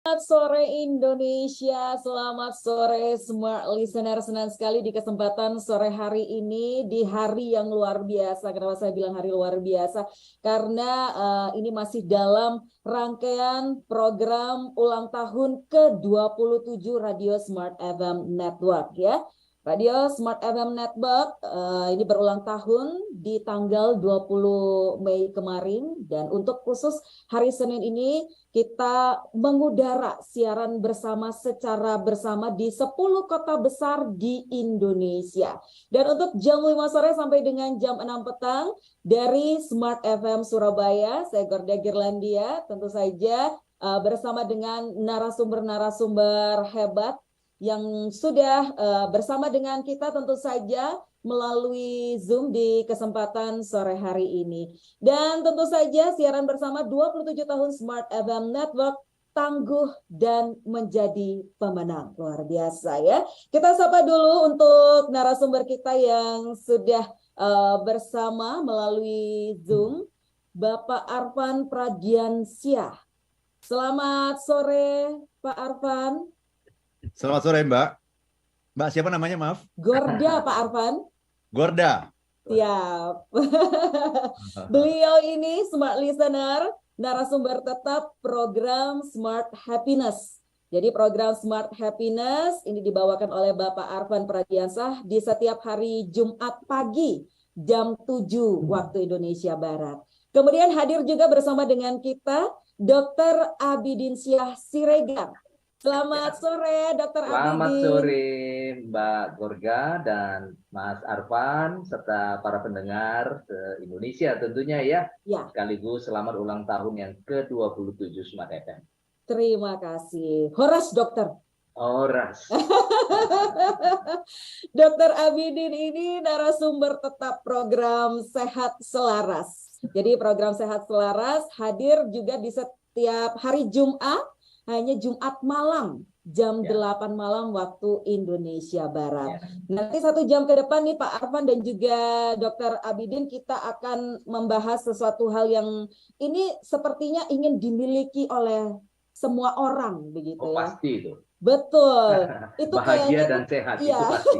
Selamat sore Indonesia, selamat sore Smart Listener. Senang sekali di kesempatan sore hari ini, di hari yang luar biasa. Kenapa saya bilang hari luar biasa? Karena ini masih dalam rangkaian program ulang tahun ke-27 Radio Smart FM Network ya. Radio Smart FM Network ini berulang tahun di tanggal 20 Mei kemarin, dan untuk khusus hari Senin ini kita mengudara siaran bersama secara bersama di 10 kota besar di Indonesia. Dan untuk jam 5 sore sampai dengan jam 6 petang dari Smart FM Surabaya, saya Gorda Girlandia, tentu saja bersama dengan narasumber-narasumber hebat yang sudah bersama dengan kita tentu saja melalui Zoom di kesempatan sore hari ini. Dan tentu saja siaran bersama 27 tahun Smart FM Network, tangguh dan menjadi pemenang. Luar biasa ya. Kita sapa dulu untuk narasumber kita yang sudah bersama melalui Zoom, Bapak Arfan Pradiansyah. Selamat sore Pak Arfan. Selamat sore Mbak. Mbak siapa namanya, maaf? Gorda Pak Arfan. Gorda. Siap. Beliau ini Smart Listener, narasumber tetap program Smart Happiness. Jadi program Smart Happiness ini dibawakan oleh Bapak Arfan Pradiansyah di setiap hari Jumat pagi jam 7 waktu Indonesia Barat. Kemudian hadir juga bersama dengan kita Dr. Abidin Syah Siregar. Selamat sore, Dr. Abidin. Selamat sore, Mbak Gorga dan Mas Arfan, serta para pendengar Indonesia tentunya ya. Sekaligus selamat ulang tahun yang ke-27 Smart FM. Terima kasih. Horas, Dokter. Horas. Dr. Abidin ini narasumber tetap program Sehat Selaras. Jadi program Sehat Selaras hadir juga di setiap hari Jumat, hanya Jumat malam jam 8 malam waktu Indonesia Barat. Nanti 1 jam ke depan nih Pak Arfan dan juga Dr. Abidin, kita akan membahas sesuatu hal yang ini sepertinya ingin dimiliki oleh semua orang begitu ya. Pasti itu. Betul. Itu bahagia kayaknya, dan sehat iya. itu pasti.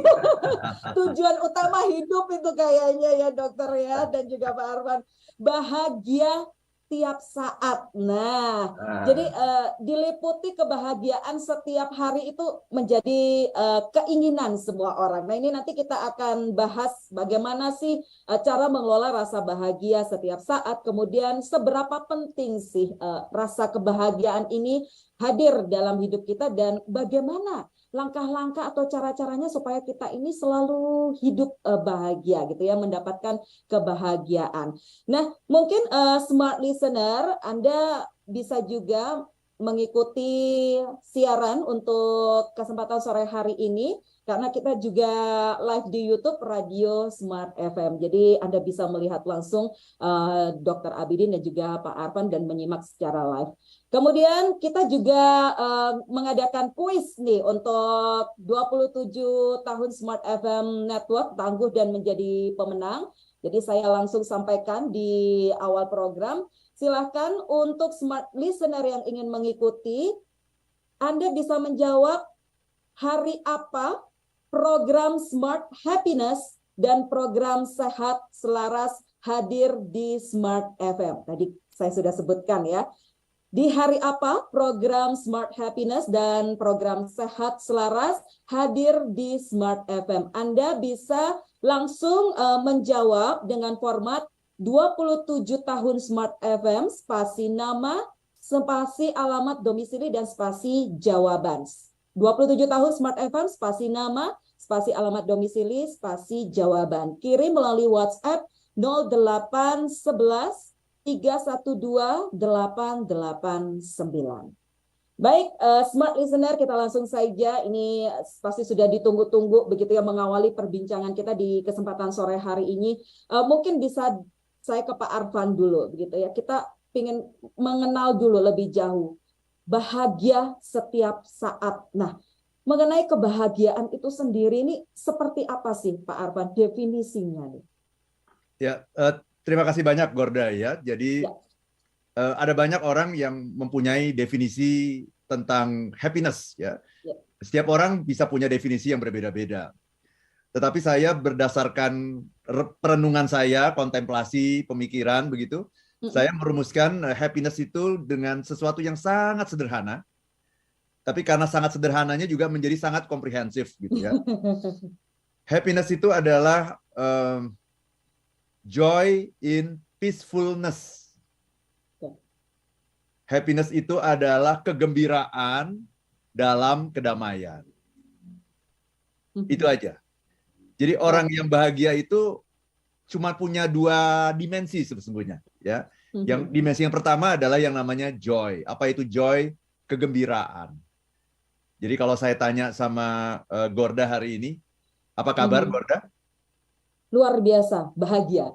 Tujuan utama hidup itu kayaknya ya dokter ya, dan juga Pak Arfan. Bahagia tiap saat. Nah, jadi diliputi kebahagiaan setiap hari itu menjadi keinginan semua orang. Nah, ini nanti kita akan bahas bagaimana sih cara mengelola rasa bahagia setiap saat. Kemudian seberapa penting sih rasa kebahagiaan ini hadir dalam hidup kita, dan bagaimana langkah-langkah atau cara-caranya supaya kita ini selalu hidup bahagia gitu ya, mendapatkan kebahagiaan. Nah, mungkin Smart Listener, Anda bisa juga mengikuti siaran untuk kesempatan sore hari ini, karena kita juga live di YouTube Radio Smart FM. Jadi Anda bisa melihat langsung Dr. Abidin dan juga Pak Arfan dan menyimak secara live. Kemudian kita juga mengadakan kuis nih untuk 27 tahun Smart FM Network, tangguh dan menjadi pemenang. Jadi saya langsung sampaikan di awal program. Silahkan untuk Smart Listener yang ingin mengikuti, Anda bisa menjawab hari apa program Smart Happiness dan program Sehat Selaras hadir di Smart FM. Tadi saya sudah sebutkan ya. Di hari apa program Smart Happiness dan program Sehat Selaras hadir di Smart FM. Anda bisa langsung menjawab dengan format 27 tahun Smart FM, spasi nama, spasi alamat domisili, dan spasi jawaban. 27 tahun Smart FM, spasi nama, spasi alamat domisili, spasi jawaban. Kirim melalui WhatsApp 0811 312-889. Baik, Smart Listener, kita langsung saja. Ini pasti sudah ditunggu-tunggu begitu ya, mengawali perbincangan kita di kesempatan sore hari ini. Mungkin bisa saya ke Pak Arfan dulu begitu ya. Kita ingin mengenal dulu lebih jauh bahagia setiap saat. Nah, mengenai kebahagiaan itu sendiri ini seperti apa sih Pak Arfan definisinya nih? Ya, terima kasih banyak Gorda ya. Jadi ada banyak orang yang mempunyai definisi tentang happiness ya. Setiap orang bisa punya definisi yang berbeda-beda. Tetapi saya berdasarkan perenungan saya, kontemplasi, pemikiran begitu, saya merumuskan happiness itu dengan sesuatu yang sangat sederhana. Tapi karena sangat sederhananya juga menjadi sangat komprehensif gitu ya. Happiness itu adalah joy in peacefulness. Happiness itu adalah kegembiraan dalam kedamaian. Itu aja. Jadi orang yang bahagia itu cuma punya dua dimensi sesungguhnya, ya. Yang dimensi yang pertama adalah yang namanya joy. Apa itu joy? Kegembiraan. Jadi kalau saya tanya sama Gorda hari ini, apa kabar Gorda? Luar biasa, bahagia.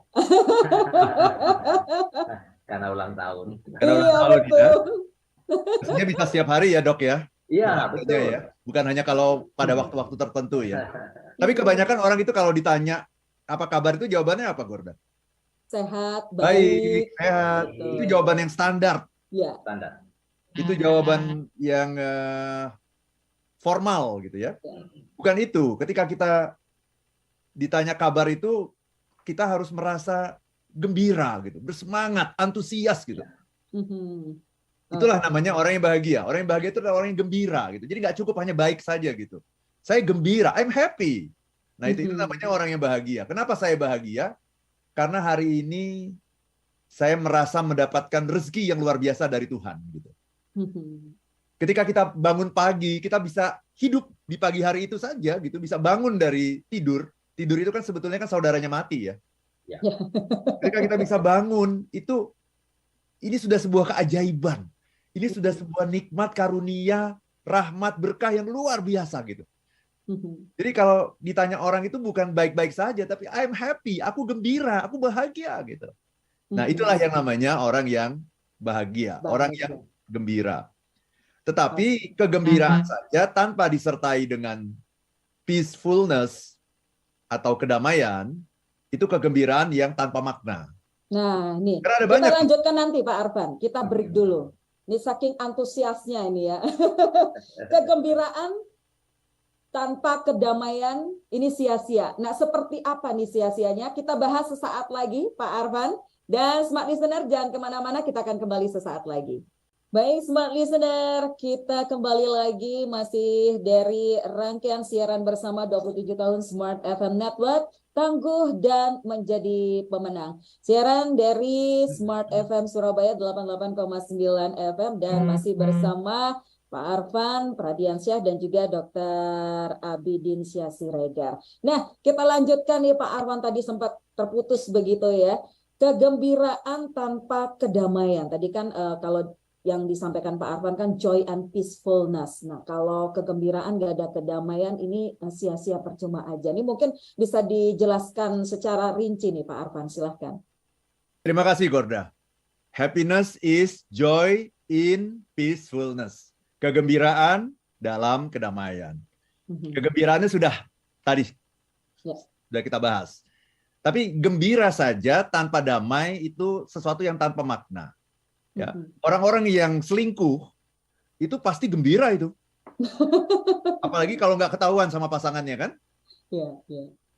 Karena ulang tahun. Karena ulang tahun ya. Maksudnya bisa setiap hari ya dok ya? Iya, betul. Ya. Bukan hanya kalau pada waktu-waktu tertentu ya. Tapi kebanyakan orang itu kalau ditanya apa kabar itu jawabannya apa Gorda? Sehat, baik, sehat. Itu jawaban yang standar. Ya. Standar. Itu jawaban yang formal gitu ya. Bukan itu. Ketika kita ditanya kabar itu, kita harus merasa gembira gitu, bersemangat, antusias gitu. Itulah namanya orang yang bahagia. Orang yang bahagia itu adalah orang yang gembira gitu. Jadi nggak cukup hanya baik saja gitu. Saya gembira, I'm happy. Nah itu namanya orang yang bahagia. Kenapa saya bahagia? Karena hari ini saya merasa mendapatkan rezeki yang luar biasa dari Tuhan gitu. Ketika kita bangun pagi, kita bisa hidup di pagi hari itu saja gitu, bisa bangun dari tidur. Tidur itu kan sebetulnya kan saudaranya mati ya. Ketika kita bisa bangun, ini sudah sebuah keajaiban. Ini sudah sebuah nikmat, karunia, rahmat, berkah yang luar biasa gitu. Jadi kalau ditanya orang itu bukan baik-baik saja, tapi I'm happy, aku gembira, aku bahagia gitu. Nah itulah yang namanya orang yang bahagia, orang yang gembira. Tetapi kegembiraan saja tanpa disertai dengan peacefulness atau kedamaian, itu kegembiraan yang tanpa makna. Nah, nih kita lanjutkan nanti Pak Arfan. Kita break dulu. Ini saking antusiasnya ini ya. Kegembiraan tanpa kedamaian ini sia-sia. Nah, seperti apa nih sia-sianya? Kita bahas sesaat lagi, Pak Arfan. Dan Smart Listener, jangan kemana-mana, kita akan kembali sesaat lagi. Baik, Smart Listener, kita kembali lagi masih dari rangkaian siaran bersama 27 tahun Smart FM Network, tangguh dan menjadi pemenang. Siaran dari Smart FM Surabaya 88,9 FM dan masih bersama Pak Arfan Pradiansyah dan juga Dr. Abidin Syah Siregar. Nah, kita lanjutkan nih Pak Arfan, tadi sempat terputus begitu ya. Kegembiraan tanpa kedamaian. Tadi kan kalau yang disampaikan Pak Arfan kan joy and peacefulness. Nah, kalau kegembiraan nggak ada kedamaian, ini sia-sia percuma aja. Ini mungkin bisa dijelaskan secara rinci nih Pak Arfan, silahkan. Terima kasih Gorda. Happiness is joy in peacefulness. Kegembiraan dalam kedamaian. Kegembiraannya sudah tadi sudah kita bahas. Tapi gembira saja tanpa damai itu sesuatu yang tanpa makna. Ya, orang-orang yang selingkuh itu pasti gembira itu. Apalagi kalau nggak ketahuan sama pasangannya kan?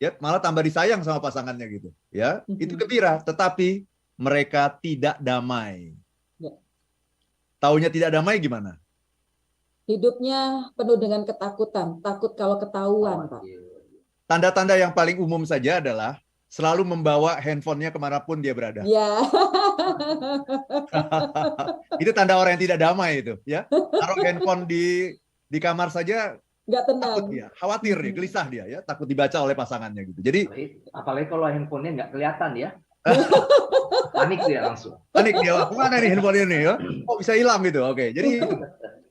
Ya, malah tambah disayang sama pasangannya gitu. Ya, itu gembira. Tetapi mereka tidak damai. Taunya tidak damai gimana? Hidupnya penuh dengan ketakutan, takut kalau ketahuan, Pak. Tanda-tanda yang paling umum saja adalah selalu membawa handphonenya kemanapun dia berada. Ya. Itu tanda orang yang tidak damai itu, ya. Taruh handphone di kamar saja, nggak tenang. Takut dia, khawatir dia, gelisah dia, ya. Takut dibaca oleh pasangannya gitu. Jadi apalagi kalau handphonenya nggak kelihatan ya. Panik dia langsung. Panik dia, mana nih handphonenya nih? Ya? Kok bisa hilang gitu? Oke, jadi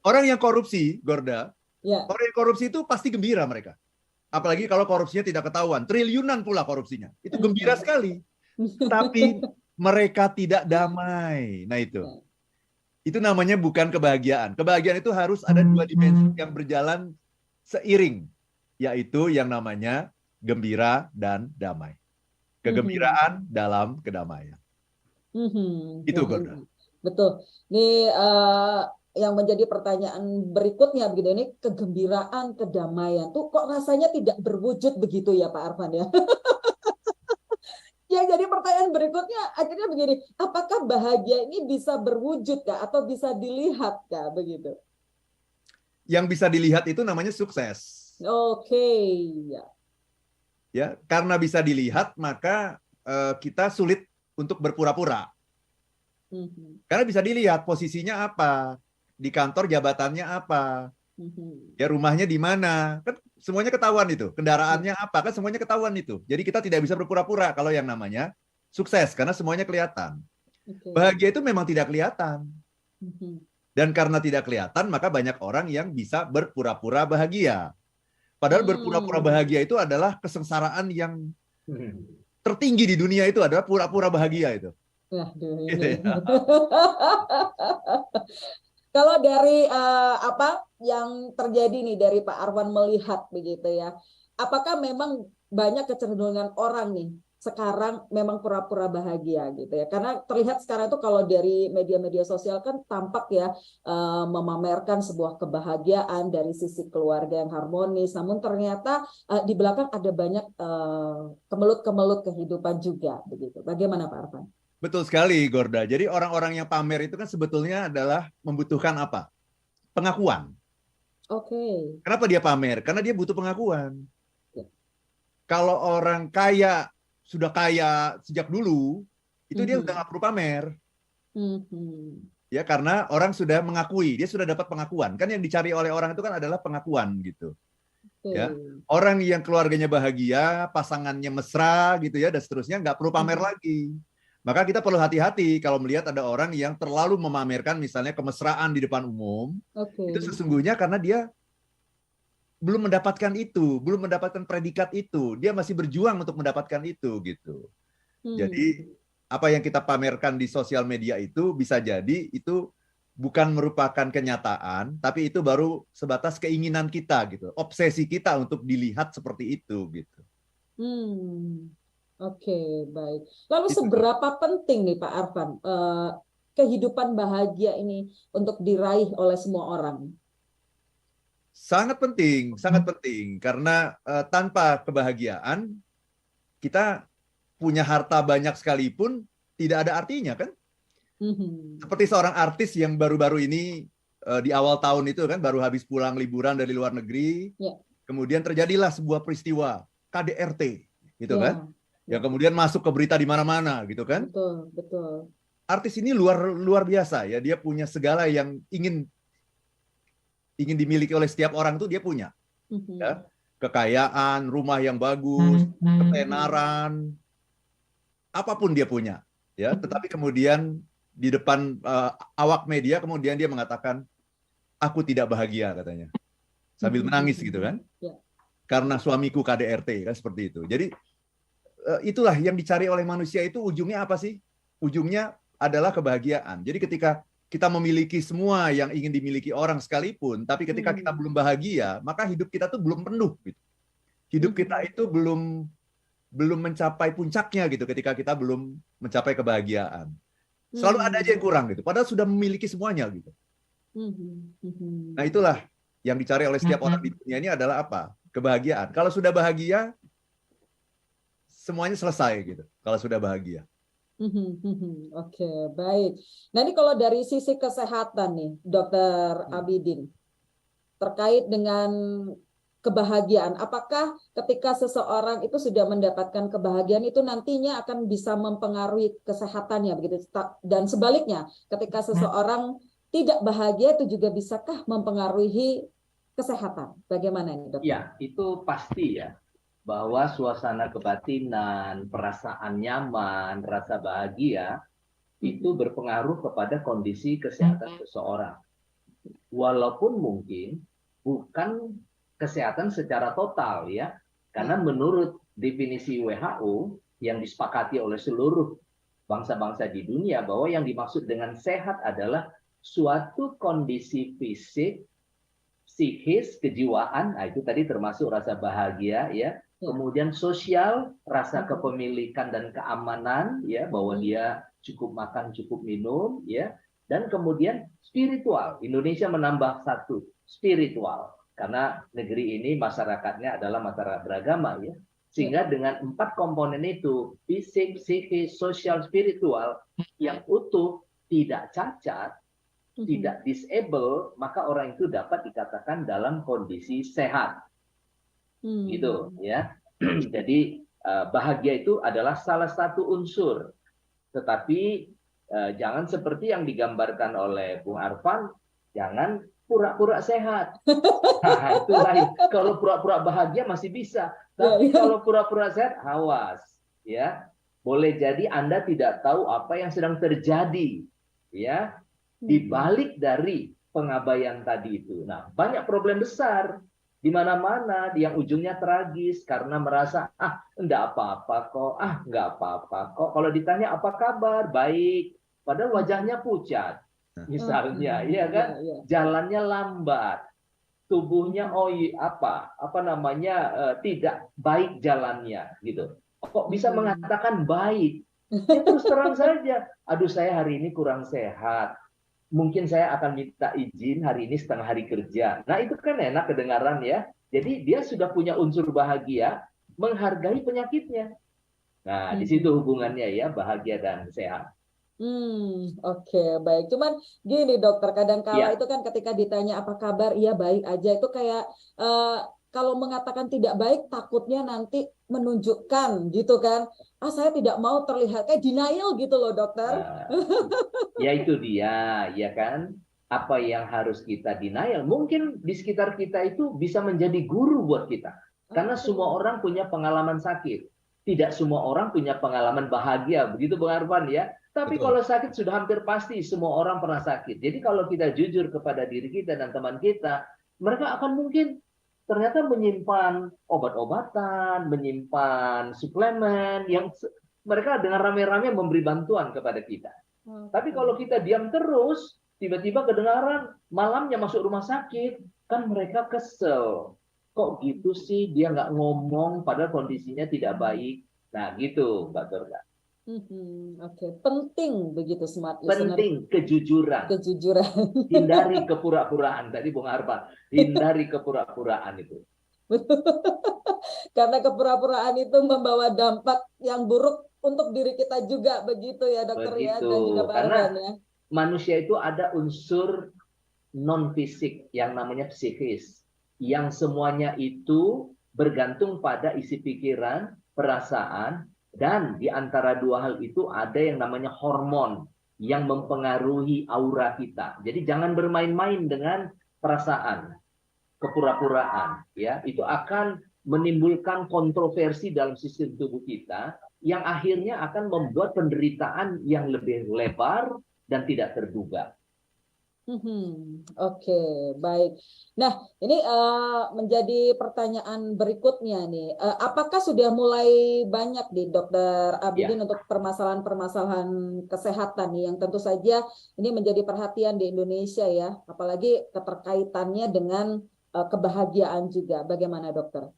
orang yang korupsi, Gorda, orang yang korupsi itu pasti gembira mereka. Apalagi kalau korupsinya tidak ketahuan. Triliunan pula korupsinya. Itu gembira sekali. Tapi mereka tidak damai. Nah itu. Itu namanya bukan kebahagiaan. Kebahagiaan itu harus ada dua dimensi yang berjalan seiring. Yaitu yang namanya gembira dan damai. Kegembiraan dalam kedamaian. Itu Gorda. Betul. Ini yang menjadi pertanyaan berikutnya begitu, ini kegembiraan, kedamaian tuh kok rasanya tidak berwujud begitu ya Pak Arfan ya? Ya, jadi pertanyaan berikutnya akhirnya begini, apakah bahagia ini bisa berwujud kah atau bisa dilihat kah begitu? Yang bisa dilihat itu namanya sukses. Oke, ya. Ya, karena bisa dilihat maka kita sulit untuk berpura-pura. Karena bisa dilihat posisinya apa, di kantor jabatannya apa, ya rumahnya di mana, kan semuanya ketahuan itu, kendaraannya apa, kan semuanya ketahuan itu. Jadi kita tidak bisa berpura-pura kalau yang namanya sukses, karena semuanya kelihatan. Bahagia itu memang tidak kelihatan. Dan karena tidak kelihatan, maka banyak orang yang bisa berpura-pura bahagia. Padahal berpura-pura bahagia itu adalah kesengsaraan yang tertinggi di dunia, itu adalah pura-pura bahagia itu. Kalau dari apa yang terjadi nih dari Pak Arfan melihat begitu ya, apakah memang banyak kecenderungan orang nih sekarang memang pura-pura bahagia gitu ya? Karena terlihat sekarang itu kalau dari media-media sosial kan tampak ya memamerkan sebuah kebahagiaan dari sisi keluarga yang harmonis, namun ternyata di belakang ada banyak kemelut-kemelut kehidupan juga begitu. Bagaimana Pak Arfan? Betul sekali, Gorda. Jadi orang-orang yang pamer itu kan sebetulnya adalah membutuhkan apa? Pengakuan. Oke. Kenapa dia pamer? Karena dia butuh pengakuan. Kalau orang kaya, sudah kaya sejak dulu, itu dia udah nggak perlu pamer. Ya, karena orang sudah mengakui, dia sudah dapat pengakuan. Kan yang dicari oleh orang itu kan adalah pengakuan gitu. Ya, orang yang keluarganya bahagia, pasangannya mesra gitu ya, dan seterusnya nggak perlu pamer lagi. Maka kita perlu hati-hati kalau melihat ada orang yang terlalu memamerkan misalnya kemesraan di depan umum. Itu sesungguhnya karena dia belum mendapatkan itu, belum mendapatkan predikat itu. Dia masih berjuang untuk mendapatkan itu gitu. Jadi apa yang kita pamerkan di sosial media itu bisa jadi itu bukan merupakan kenyataan, tapi itu baru sebatas keinginan kita gitu, obsesi kita untuk dilihat seperti itu gitu. Oke, baik. Lalu seberapa penting nih Pak Arfan kehidupan bahagia ini untuk diraih oleh semua orang? Sangat penting karena tanpa kebahagiaan kita punya harta banyak sekalipun tidak ada artinya kan? Seperti seorang artis yang baru-baru ini di awal tahun itu kan baru habis pulang liburan dari luar negeri, kemudian terjadilah sebuah peristiwa KDRT gitu kan? Ya kemudian masuk ke berita di mana-mana gitu kan? Betul. Artis ini luar biasa ya, dia punya segala yang ingin dimiliki oleh setiap orang tuh dia punya. Ya. Kekayaan, rumah yang bagus, ketenaran, apapun dia punya. Ya, tetapi kemudian di depan awak media kemudian dia mengatakan aku tidak bahagia katanya. Sambil menangis gitu kan? Karena suamiku KDRT kan seperti itu. Jadi itulah yang dicari oleh manusia itu ujungnya apa sih? Ujungnya adalah kebahagiaan. Jadi ketika kita memiliki semua yang ingin dimiliki orang sekalipun, tapi ketika kita belum bahagia, maka hidup kita tuh belum penuh. Gitu. Hidup kita itu belum mencapai puncaknya gitu ketika kita belum mencapai kebahagiaan. Selalu ada aja yang kurang gitu. Padahal sudah memiliki semuanya gitu. Nah itulah yang dicari oleh setiap orang di dunia ini adalah apa? Kebahagiaan. Kalau sudah bahagia, semuanya selesai gitu. Kalau sudah bahagia. Oke, baik. Nah ini kalau dari sisi kesehatan nih, Dokter Abidin, terkait dengan kebahagiaan, apakah ketika seseorang itu sudah mendapatkan kebahagiaan itu nantinya akan bisa mempengaruhi kesehatannya begitu? Dan sebaliknya, ketika seseorang tidak bahagia itu juga bisakah mempengaruhi kesehatan? Bagaimana ini, Dokter? Ya, itu pasti ya. Bahwa suasana kebatinan, perasaan nyaman, rasa bahagia itu berpengaruh kepada kondisi kesehatan seseorang. Walaupun mungkin bukan kesehatan secara total ya, karena menurut definisi WHO yang disepakati oleh seluruh bangsa-bangsa di dunia bahwa yang dimaksud dengan sehat adalah suatu kondisi fisik, psikis, kejiwaan, nah itu tadi termasuk rasa bahagia ya. Kemudian sosial, rasa kepemilikan dan keamanan ya, bahwa dia cukup makan, cukup minum ya. Dan kemudian spiritual. Indonesia menambah satu, spiritual. Karena negeri ini masyarakatnya adalah masyarakat beragama ya. Sehingga dengan 4 komponen itu, fisik, psikis, sosial, spiritual, yang utuh, tidak cacat, tidak disable, maka orang itu dapat dikatakan dalam kondisi sehat. Gitu ya. Jadi bahagia itu adalah salah satu unsur. Tetapi jangan seperti yang digambarkan oleh Bung Arfan, jangan pura-pura sehat. Nah, itu lain. Kalau pura-pura bahagia masih bisa, tapi kalau pura-pura sehat, awas, ya. Boleh jadi Anda tidak tahu apa yang sedang terjadi, ya, di balik dari pengabaian tadi itu. Nah, banyak problem besar di mana-mana yang ujungnya tragis karena merasa enggak apa-apa kok, enggak apa-apa kok. Kalau ditanya apa kabar, baik, padahal wajahnya pucat. Misalnya, ya kan, jalannya lambat, tubuhnya tidak baik jalannya, gitu. Kok bisa mengatakan baik? Ya, terus terang saja, aduh saya hari ini kurang sehat, mungkin saya akan minta izin hari ini setengah hari kerja. Nah itu kan enak kedengaran ya. Jadi dia sudah punya unsur bahagia, menghargai penyakitnya. Nah di situ hubungannya ya, bahagia dan sehat. Oke, baik. Cuman gini dokter, kadang-kala itu kan ketika ditanya apa kabar, iya baik aja. Itu kayak kalau mengatakan tidak baik, takutnya nanti menunjukkan gitu kan. Saya tidak mau terlihat kayak denial gitu loh dokter. Ya itu dia, ya kan. Apa yang harus kita denial? Mungkin di sekitar kita itu bisa menjadi guru buat kita. Karena semua orang punya pengalaman sakit. Tidak semua orang punya pengalaman bahagia. Begitu Bang Arfan ya. Tapi kalau sakit sudah hampir pasti semua orang pernah sakit. Jadi kalau kita jujur kepada diri kita dan teman kita, mereka akan mungkin ternyata menyimpan obat-obatan, menyimpan suplemen yang mereka dengan rame-rame memberi bantuan kepada kita. Tapi kalau kita diam terus, tiba-tiba kedengaran malamnya masuk rumah sakit, kan mereka kesel. Kok gitu sih dia nggak ngomong padahal kondisinya tidak baik. Nah gitu Mbak Dorga. Oke, penting begitu smart listener. Penting kejujuran. Hindari kepura-puraan. Tadi Bung Arfan, hindari kepura-puraan itu. Karena kepura-puraan itu membawa dampak yang buruk untuk diri kita juga, begitu ya dokter. Begitu. Ya, dan juga karena ya. Manusia itu ada unsur non fisik yang namanya psikis, yang semuanya itu bergantung pada isi pikiran, perasaan. Dan di antara dua hal itu ada yang namanya hormon yang mempengaruhi aura kita. Jadi jangan bermain-main dengan perasaan, kepura-puraan. Ya, itu akan menimbulkan kontroversi dalam sistem tubuh kita yang akhirnya akan membuat penderitaan yang lebih lebar dan tidak terduga. Oke, baik. Nah, ini menjadi pertanyaan berikutnya nih. Apakah sudah mulai banyak di Dokter Abidin untuk permasalahan-permasalahan kesehatan nih yang tentu saja ini menjadi perhatian di Indonesia ya, apalagi keterkaitannya dengan kebahagiaan juga. Bagaimana dokter?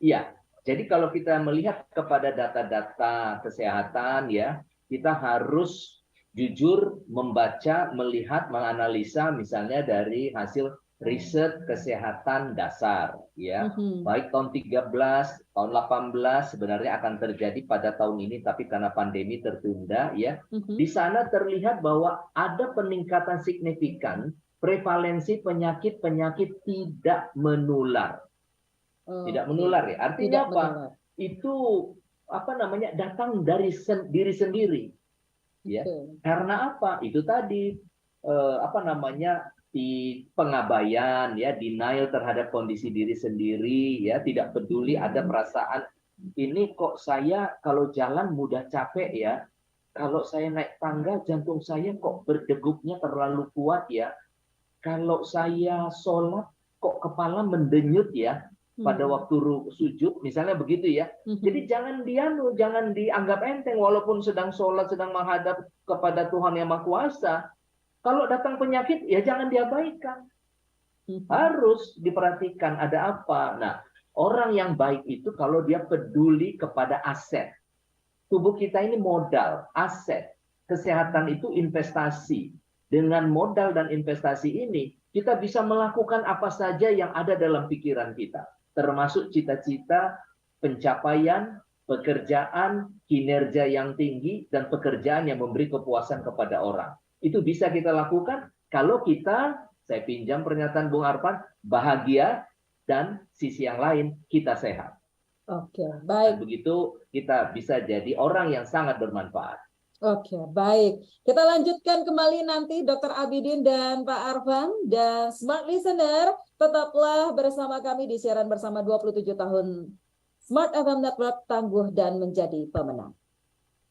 Iya. Jadi kalau kita melihat kepada data-data kesehatan ya, kita harus jujur membaca, melihat, menganalisa misalnya dari hasil riset kesehatan dasar ya. Baik tahun 13, tahun 18 sebenarnya akan terjadi pada tahun ini tapi karena pandemi tertunda ya. Di sana terlihat bahwa ada peningkatan signifikan prevalensi penyakit-penyakit tidak menular. Tidak menular ya. Artinya apa? Itu datang dari diri sendiri. Ya, karena apa? Itu tadi di pengabaian ya, denial terhadap kondisi diri sendiri ya, tidak peduli ada perasaan ini kok saya kalau jalan mudah capek ya, kalau saya naik tangga jantung saya kok berdegupnya terlalu kuat ya, kalau saya sholat kok kepala mendenyut ya pada waktu sujud, misalnya begitu ya. Jadi jangan dianggap enteng walaupun sedang sholat, sedang menghadap kepada Tuhan Yang Maha Kuasa. Kalau datang penyakit, ya jangan diabaikan. Harus diperhatikan ada apa. Nah, orang yang baik itu kalau dia peduli kepada aset. Tubuh kita ini modal, aset. Kesehatan itu investasi. dengan modal dan investasi ini, kita bisa melakukan apa saja yang ada dalam pikiran kita, termasuk cita-cita, pencapaian, pekerjaan, kinerja yang tinggi, dan pekerjaan yang memberi kepuasan kepada orang. Itu bisa kita lakukan kalau kita, saya pinjam pernyataan Bung Arfan, bahagia, dan sisi yang lain kita sehat. Oke, baik. Dan begitu kita bisa jadi orang yang sangat bermanfaat. Oke, baik. Kita lanjutkan kembali nanti Dr. Abidin dan Pak Arfan. Dan Smart Listener, tetaplah bersama kami di siaran bersama 27 tahun Smart FM Network, tangguh dan menjadi pemenang.